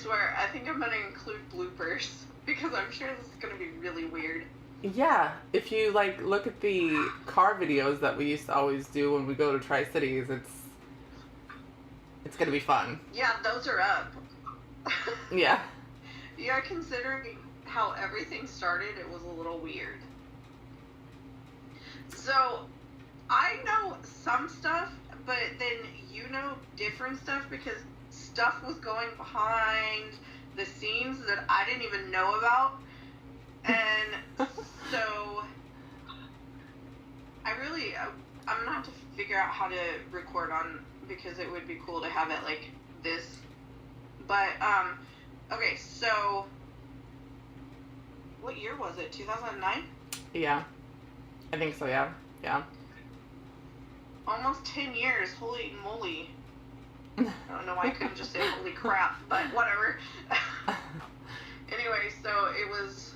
swear, I think I'm going to include bloopers because I'm sure this is going to be really weird. Yeah, if you, like, look at the car videos that we used to always do when we go to Tri-Cities, it's going to be fun. Yeah, those are up. Yeah. Yeah, considering how everything started, it was a little weird. So, I know some stuff, but then you know different stuff because stuff was going behind the scenes that I didn't even know about. And so, I'm going to have to figure out how to record on, because it would be cool to have it like this. But, okay, so, what year was it? 2009? Yeah. I think so, yeah. Yeah. Almost 10 years. Holy moly. I don't know why I couldn't just say holy crap, but whatever. Anyway, so it was,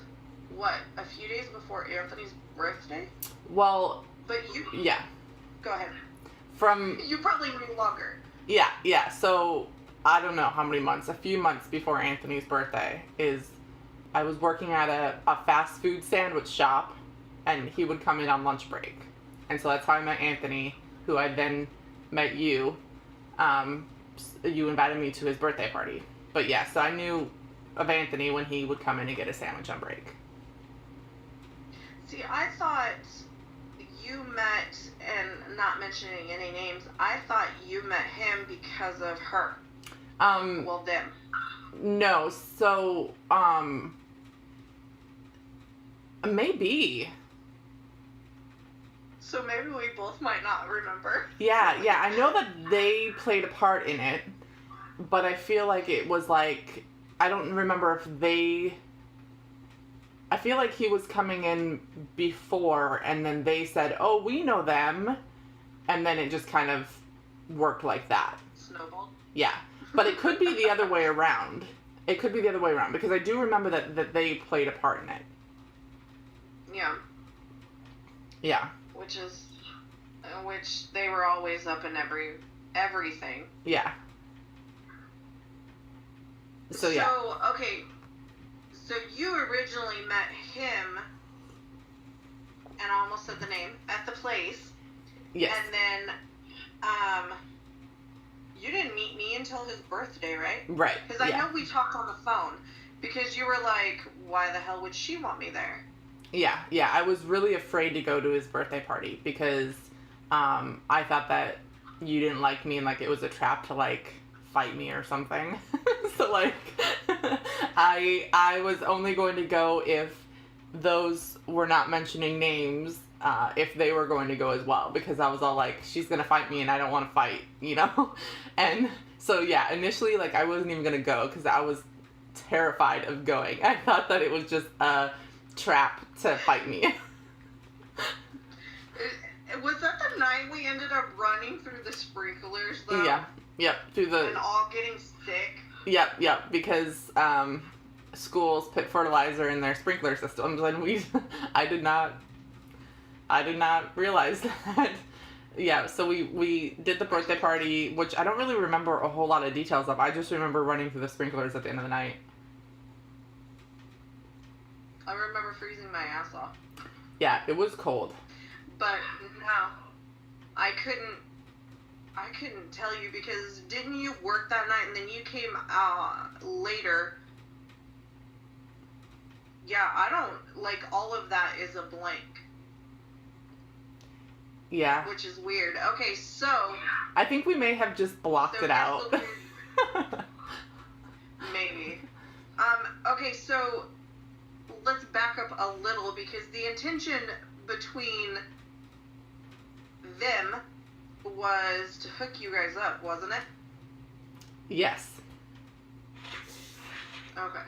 what, a few days before Anthony's birthday? Well, But you... yeah. Go ahead. You probably knew longer. Yeah. So, I don't know how many months. A few months before Anthony's birthday I was working at a fast food sandwich shop, and he would come in on lunch break. And so that's how I met Anthony, who I then met you. You invited me to his birthday party. But yeah, so I knew of Anthony when he would come in and get a sandwich on break. See, I thought you met, and not mentioning any names, I thought you met him because of her. Well, them. No, so, maybe. So maybe we both might not remember. Yeah, I know that they played a part in it, but I feel like it was like, I don't remember if I feel like he was coming in before, and then they said, oh, we know them, and then it just kind of worked like that. Snowballed? Yeah, but it could be the other way around. It could be the other way around, because I do remember that they played a part in it. Yeah. Yeah. Which they were always up in everything. Yeah. So, yeah. So, okay. So you originally met him, and I almost said the name, at the place. Yes. And then, you didn't meet me until his birthday, right? Right. Because I know we talked on the phone, because you were like, why the hell would she want me there? Yeah, I was really afraid to go to his birthday party because I thought that you didn't like me and like it was a trap to like fight me or something. So like I was only going to go if those were not mentioning names, if they were going to go as well, because I was all like, she's gonna fight me and I don't want to fight, you know? And so yeah, initially like I wasn't even gonna go because I was terrified of going. I thought that it was just a trap to fight me. Was that the night we ended up running through the sprinklers though? Yeah. Yep. And all getting sick? Yep. Because schools put fertilizer in their sprinkler systems, and I did not realize that. Yeah, so we did the birthday party, which I don't really remember a whole lot of details of. I just remember running through the sprinklers at the end of the night. I remember freezing my ass off. Yeah, it was cold. But no, I couldn't tell you because didn't you work that night and then you came later? Yeah, I don't, like, all of that is a blank. Yeah. Which is weird. Okay, so... I think we may have just blocked it out. Maybe. Okay, so let's back up a little because the intention between them was to hook you guys up, wasn't it? Yes. Okay.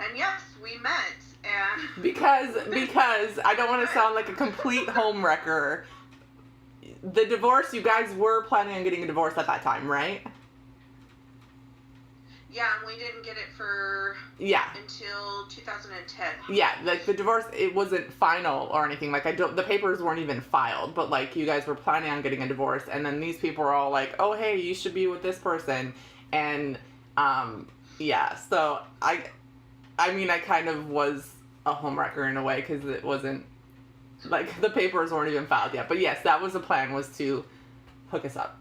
And yes, we met, and... Because I don't want to sound like a complete homewrecker. The divorce, you guys were planning on getting a divorce at that time, right? Yeah, and we didn't get it for... Yeah. Until 2010. Yeah, like, the divorce, it wasn't final or anything. Like, the papers weren't even filed, but, like, you guys were planning on getting a divorce, and then these people were all like, oh, hey, you should be with this person, and, Yeah, so I mean, I kind of was a homewrecker in a way because it wasn't, like, the papers weren't even filed yet. But yes, that was the plan, was to hook us up.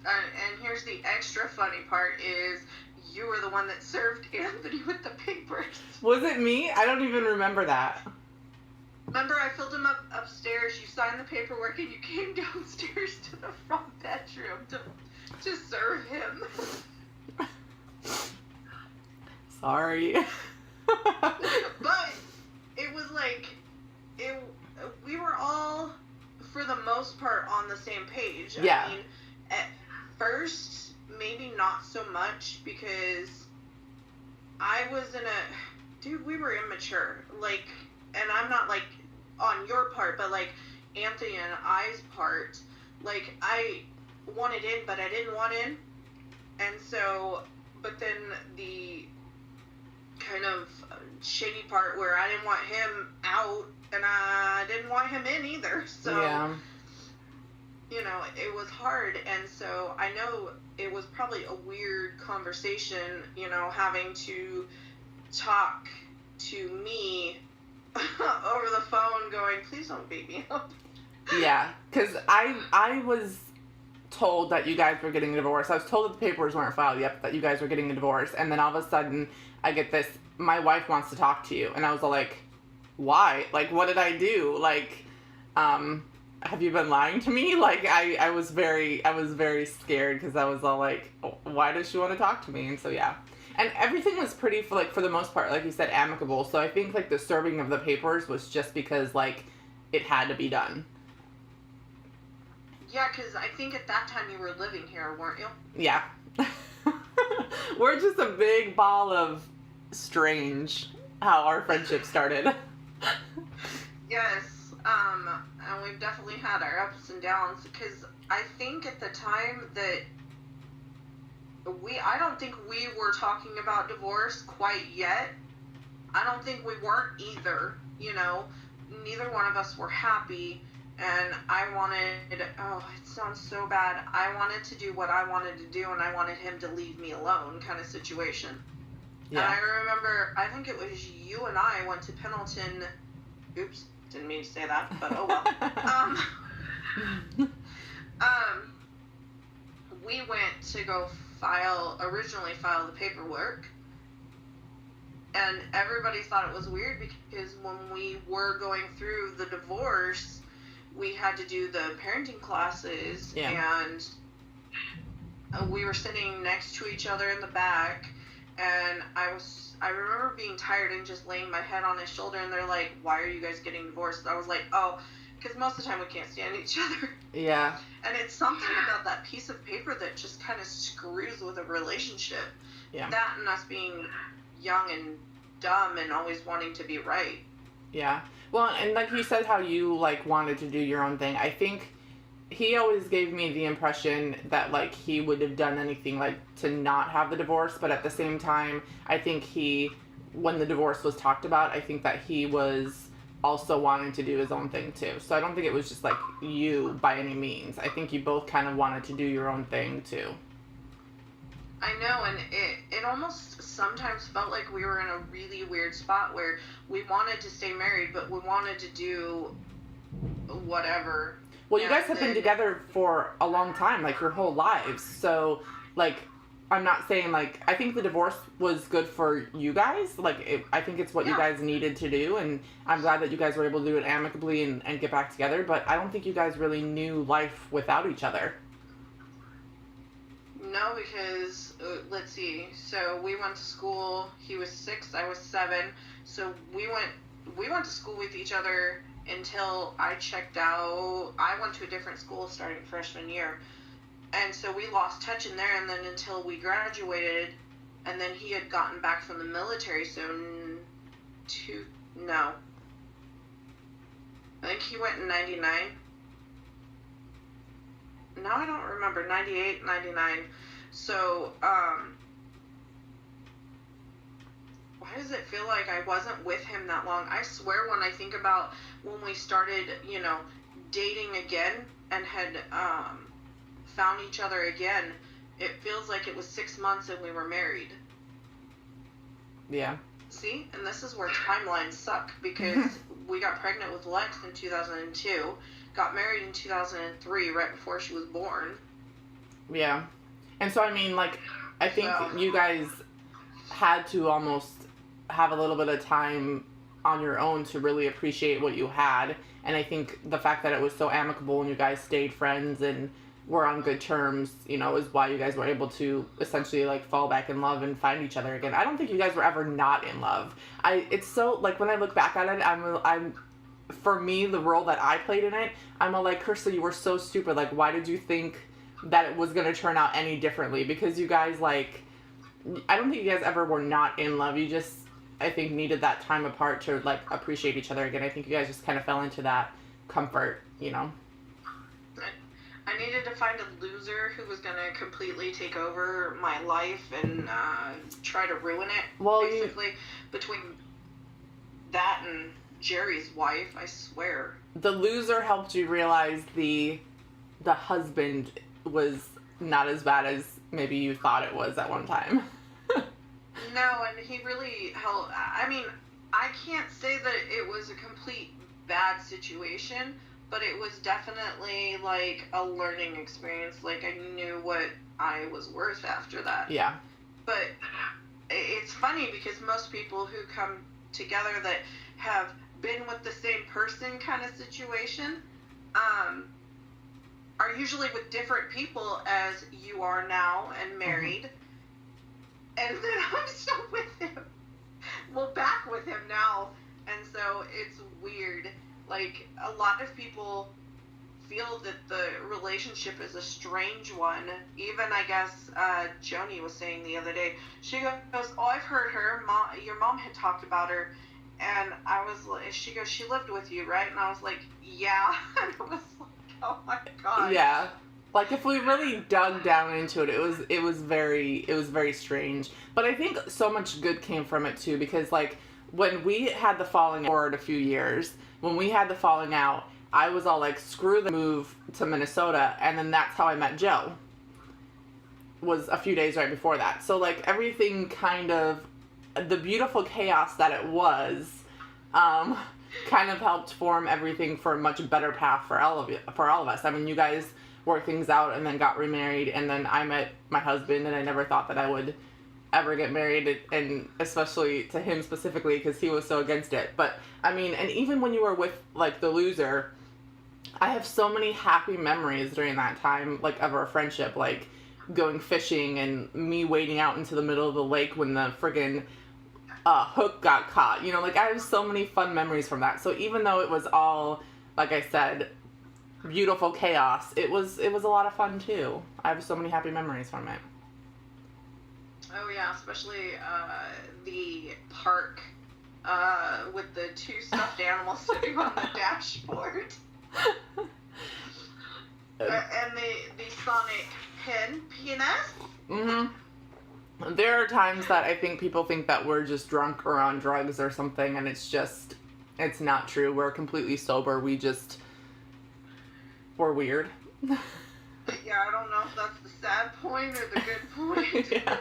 And here's the extra funny part is you were the one that served Anthony with the papers. Was it me? I don't even remember that. Remember, I filled him up upstairs, you signed the paperwork, and you came downstairs to the front bedroom to serve him. Sorry. But it was like, we were all, for the most part, on the same page. Yeah. I mean, at first, maybe not so much, because I was dude, we were immature. Like, and I'm not, like, on your part, but, like, Anthony and I's part. Like, I wanted in, but I didn't want in. And so, but then the kind of shady part where I didn't want him out, and I didn't want him in either. So, yeah. you know, it was hard. And so I know it was probably a weird conversation, you know, having to talk to me over the phone going, please don't beat me up. Yeah, because I was told that you guys were getting a divorce. I was told that the papers weren't filed yet, that you guys were getting a divorce. And then all of a sudden, I get this, my wife wants to talk to you. And I was all like, why? Like, what did I do? Like, have you been lying to me? Like, I was very scared because I was all like, why does she want to talk to me? And so, yeah. And everything was pretty, for the most part, like you said, amicable. So I think, like, the serving of the papers was just because, like, it had to be done. Yeah, because I think at that time you were living here, weren't you? Yeah. We're just a big ball of strange how our friendship started. Yes, and we've definitely had our ups and downs, because I think at the time that I don't think we were talking about divorce quite yet. I don't think we weren't either, you know. Neither one of us were happy, and I wanted, oh, it sounds so bad, I wanted to do what I wanted to do, and I wanted him to leave me alone kind of situation. Yeah. And I remember, I think it was you and I went to Pendleton, oops, didn't mean to say that, but oh well. We went to go originally file the paperwork, and everybody thought it was weird because when we were going through the divorce, we had to do the parenting classes, and we were sitting next to each other in the back, and I remember being tired and just laying my head on his shoulder, and they're like, why are you guys getting divorced? I was like, oh, because most of the time we can't stand each other. Yeah. And it's something about that piece of paper that just kind of screws with a relationship. Yeah. That and us being young and dumb and always wanting to be right. Yeah. Well, and like you said how you, like, wanted to do your own thing. I think he always gave me the impression that, like, he would have done anything, like, to not have the divorce. But at the same time, I think when the divorce was talked about, I think that he was also wanting to do his own thing too. So I don't think it was just like you by any means. I think you both kind of wanted to do your own thing too. I know, and it almost sometimes felt like we were in a really weird spot where we wanted to stay married, but we wanted to do whatever. Well, you guys have been together for a long time, like your whole lives. So, like, I'm not saying, like, I think the divorce was good for you guys. Like, I think it's what you guys needed to do, and I'm glad that you guys were able to do it amicably and get back together, but I don't think you guys really knew life without each other. No, because, let's see, so we went to school, he was 6, I was 7, so we went to school with each other until I checked out. I went to a different school starting freshman year. And so we lost touch in there, and then until we graduated, and then he had gotten back from the military, so no. I think he went in 99. No, I don't remember, 98, 99. So, why does it feel like I wasn't with him that long? I swear when I think about when we started, you know, dating again and had, found each other again, it feels like it was 6 months and we were married. Yeah. See? And this is where timelines suck, because we got pregnant with Lex in 2002, got married in 2003, right before she was born. Yeah. And so, I mean, like, I think you guys had to almost have a little bit of time on your own to really appreciate what you had. And I think the fact that it was so amicable and you guys stayed friends and were on good terms, you know, is why you guys were able to essentially, like, fall back in love and find each other again. I don't think you guys were ever not in love. It's so, like, when I look back at it, I'm for me, the role that I played in it, I'm all like, Kirsta, you were so stupid. Like, why did you think that it was going to turn out any differently? Because you guys, like, I don't think you guys ever were not in love. You just, I think, needed that time apart to, like, appreciate each other again. I think you guys just kind of fell into that comfort, you know? I needed to find a loser who was going to completely take over my life and try to ruin it, basically. Between that and Jerry's wife, I swear. The loser helped you realize the husband was not as bad as maybe you thought it was at one time. No, and he really helped. I mean, I can't say that it was a complete bad situation, but it was definitely, like, a learning experience. Like, I knew what I was worth after that. Yeah. But it's funny because most people who come together that have been with the same person kind of situation are usually with different people as you are now and married. And then I'm still with him. Well, back with him now. And so it's weird. Like, a lot of people feel that the relationship is a strange one. Even, I guess, Joni was saying the other day, she goes, oh, I've heard her, your mom had talked about her, and I was like, she goes, she lived with you, right? And I was like, yeah. And I was like, oh my God. Yeah. Like, if we really dug down into it, it was very strange. But I think so much good came from it too, because, like, when we had the falling out a few years, when we had the falling out, I was all like, screw the move to Minnesota, and then that's how I met Joe. Was a few days right before that. So, like, everything kind of, the beautiful chaos that it was, kind of helped form everything for a much better path for all of us. I mean, you guys worked things out and then got remarried, and then I met my husband, and I never thought that I would ever get married, and especially to him specifically, because he was so against it. But I mean, and even when you were with, like, the loser, I have so many happy memories during that time, like, of our friendship, like going fishing and me wading out into the middle of the lake when the friggin' hook got caught, you know, like, I have so many fun memories from that. So even though it was all, like I said, beautiful chaos, it was a lot of fun too. I have so many happy memories from it. Oh yeah, especially the park with the two stuffed animals sitting on the dashboard. And the Sonic penis. Mm-hmm. There are times that I think people think that we're just drunk or on drugs or something, and it's not true. We're completely sober. We're weird. Yeah, I don't know if that's the sad point or the good point. Yeah.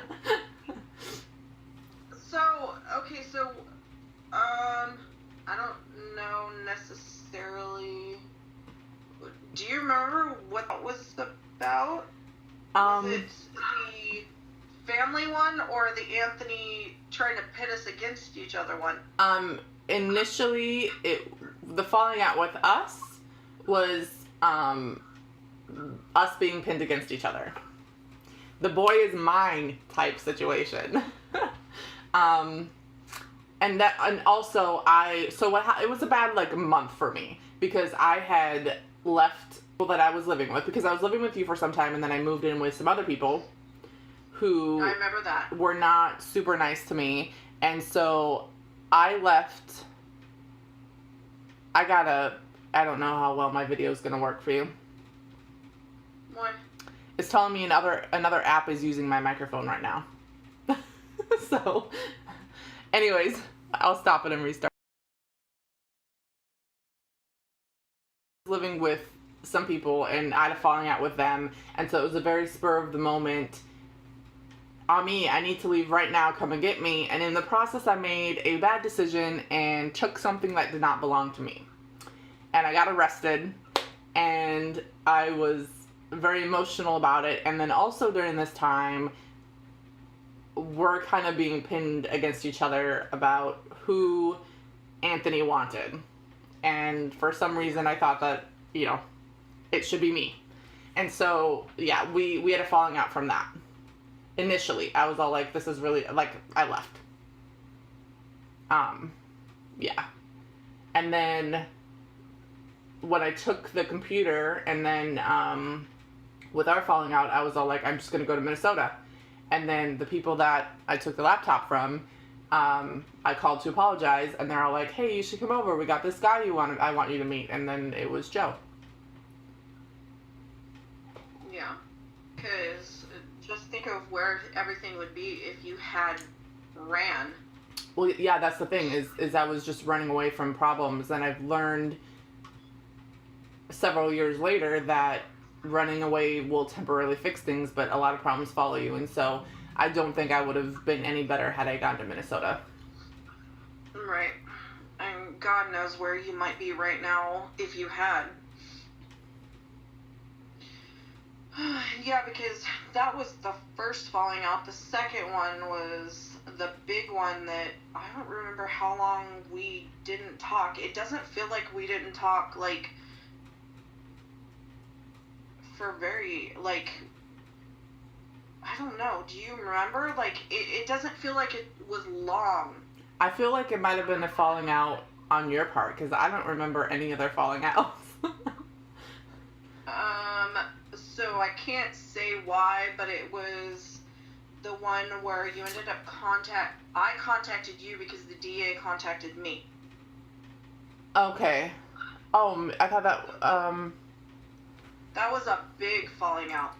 So, okay, I don't know necessarily. Do you remember what that was about? Was it the family one or the Anthony trying to pit us against each other one? Initially, the falling out with us was us being pinned against each other. The boy is mine type situation. And also it was a bad, like, month for me, because I had left people that I was living with, because I was living with you for some time, and then I moved in with some other people who I remember that were not super nice to me, and so I left. I don't know how well my video is gonna work for you. What? It's telling me another app is using my microphone right now. So, anyways, I'll stop it and restart. Living with some people, and I had a falling out with them, and so it was a very spur of the moment. Ami, I need to leave right now, come and get me. And in the process, I made a bad decision and took something that did not belong to me. And I got arrested, and I was very emotional about it. And then also during this time, we're kind of being pinned against each other about who Anthony wanted. And for some reason, I thought that, you know, it should be me. And so, yeah, we had a falling out from that. Initially, I was all like, this is really, like, I left. Yeah. And then when I took the computer, and then with our falling out, I was all like, I'm just going to go to Minnesota. And then the people that I took the laptop from, I called to apologize, and they're all like, hey, you should come over. We got this guy I want you to meet. And then it was Joe. Yeah. Because just think of where everything would be if you had ran. Well, yeah, that's the thing, is I was just running away from problems, and I've learned several years later that running away will temporarily fix things, but a lot of problems follow you, and so I don't think I would have been any better had I gone to Minnesota. Right. And God knows where you might be right now if you had. Yeah, because that was the first falling out. The second one was the big one that I don't remember how long we didn't talk. It doesn't feel like we didn't talk, like, for very, like, I don't know. Do you remember? Like, it doesn't feel like it was long. I feel like it might have been a falling out on your part, because I don't remember any other falling outs. So I can't say why, but it was the one where you ended up I contacted you because the DA contacted me. Okay. Oh, I thought that, That was a big falling out.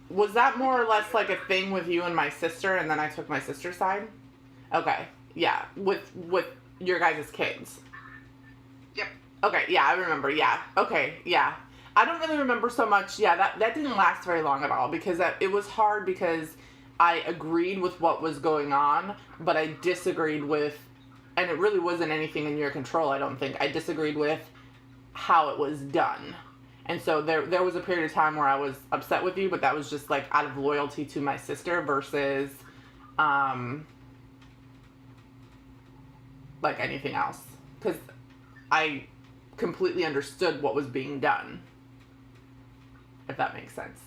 Was that more or less like a thing with you and my sister, and then I took my sister's side? Okay. Yeah. With your guys' kids. Yep. Okay, yeah, I remember, yeah. Okay, yeah. I don't really remember so much, yeah, that didn't last very long at all, because it was hard because I agreed with what was going on, but I disagreed with, and it really wasn't anything in your control, I don't think. I disagreed with how it was done. And so there was a period of time where I was upset with you, but that was just, like, out of loyalty to my sister versus, like, anything else. Because I completely understood what was being done. If that makes sense.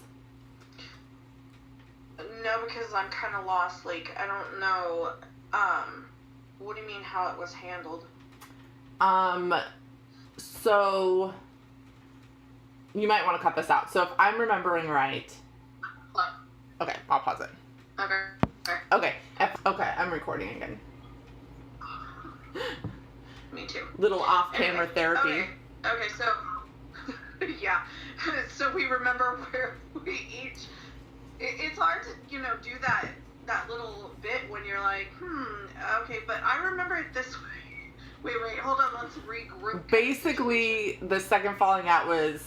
No, because I'm kind of lost. Like, I don't know. What do you mean how it was handled? So you might want to cut this out. So if I'm remembering right. Okay, I'll pause it. Okay. Okay, I'm recording again. Me too. Little off-camera therapy. Okay, so yeah. So we remember where we each. It's hard to, do that little bit when you're like, okay, but I remember it this way. Wait, hold on, let's regroup. Basically, the second falling out was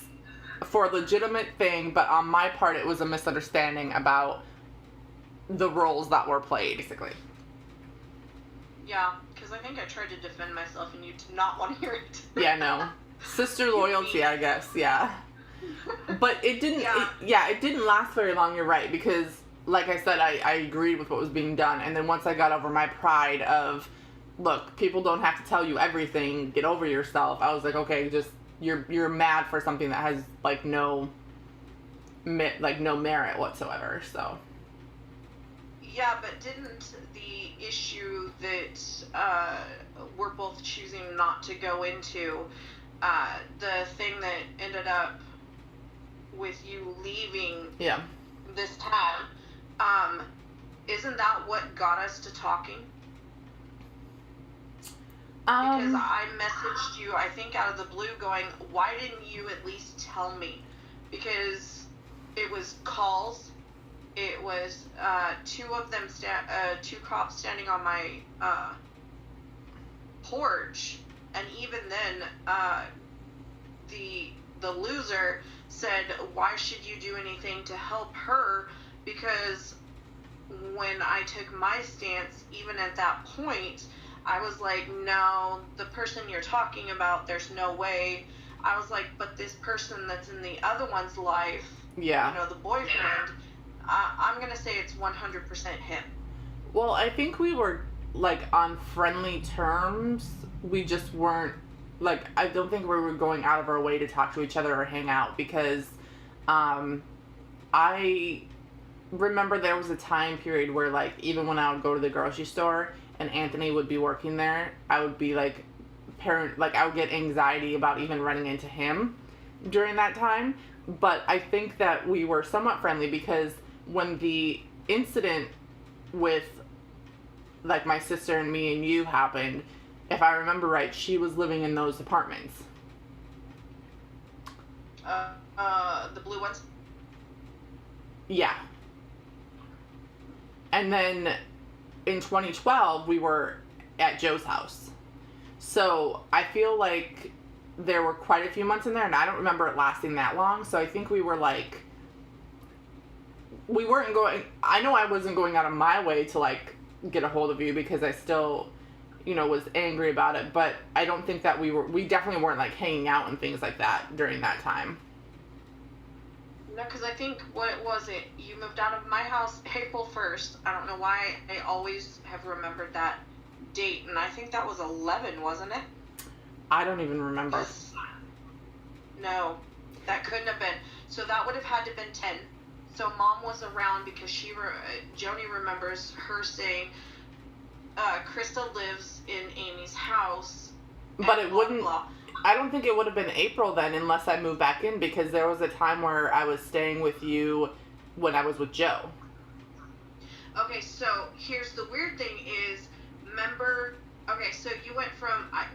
for a legitimate thing, but on my part, it was a misunderstanding about the roles that were played, basically. Yeah, because I think I tried to defend myself and you did not want to hear it. Yeah, no. Sister loyalty, I guess, yeah. But it didn't, it didn't last very long, you're right, because, like I said, I agreed with what was being done, and then once I got over my pride of, look, people don't have to tell you everything, get over yourself, I was like, okay, just, you're mad for something that has, like, no merit whatsoever, so. Yeah, but didn't the issue that we're both choosing not to go into, the thing that ended up with you leaving this town, isn't that what got us to talking? Because I messaged you, I think out of the blue, going, why didn't you at least tell me? Because it was calls, it was two cops standing on my porch, and even then, the loser said, why should you do anything to help her? Because when I took my stance, even at that point, I was like, no, the person you're talking about, there's no way. I was like, but this person that's in the other one's life, yeah, you know, the boyfriend, I'm going to say it's 100% him. Well, I think we were, like, on friendly terms. We just weren't, like, I don't think we were going out of our way to talk to each other or hang out, because I remember there was a time period where, like, even when I would go to the grocery store and Anthony would be working there, I would be, like, I would get anxiety about even running into him during that time. But I think that we were somewhat friendly, because when the incident with, like, my sister and me and you happened, if I remember right, she was living in those apartments. The blue ones? Yeah. And then in 2012, we were at Joe's house. So I feel like there were quite a few months in there, and I don't remember it lasting that long. So I think we were, like, we weren't going, I know I wasn't going out of my way to, like, get a hold of you, because I still, you know, was angry about it. But I don't think that we definitely weren't, like, hanging out and things like that during that time. No, because I think, what was it? You moved out of my house April 1st. I don't know why I always have remembered that date, and I think that was 11, wasn't it? I don't even remember. No, that couldn't have been. So that would have had to have been 10. So Mom was around, because Joni remembers her saying, Krista lives in Amy's house. But it wouldn't, I don't think it would have been April then, unless I moved back in, because there was a time where I was staying with you when I was with Joe. Okay, so here's the weird thing is, remember, okay, so you went from, I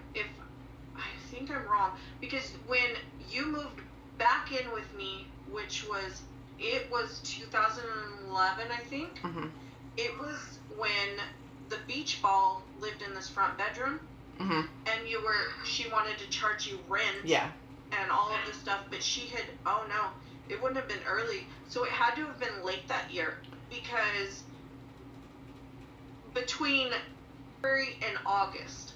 think I'm wrong, because when you moved back in with me, it was 2011, I think. Mm-hmm. It was when the beach ball lived in this front bedroom. Mm-hmm. And she wanted to charge you rent. Yeah. And all of this stuff, but oh no, it wouldn't have been early. So it had to have been late that year, because between February and August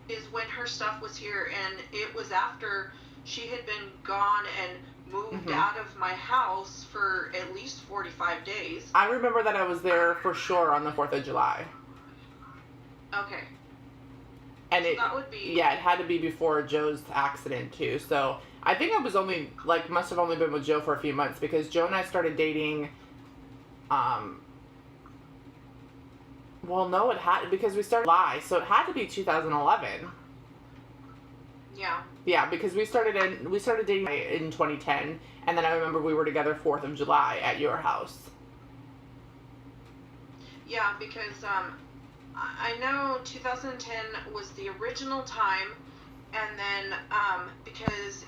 is when her stuff was here, and it was after she had been gone and moved out of my house for at least 45 days. I remember that I was there for sure on the 4th of July. Okay. And so that would be... Yeah, it had to be before Joe's accident, too. So I think I was only, like, must have only been with Joe for a few months, because Joe and I started dating, well, no, because we started July, so it had to be 2011. Yeah. Yeah, because we started dating in 2010, and then I remember we were together 4th of July at your house. Yeah, because, I know 2010 was the original time, and then, because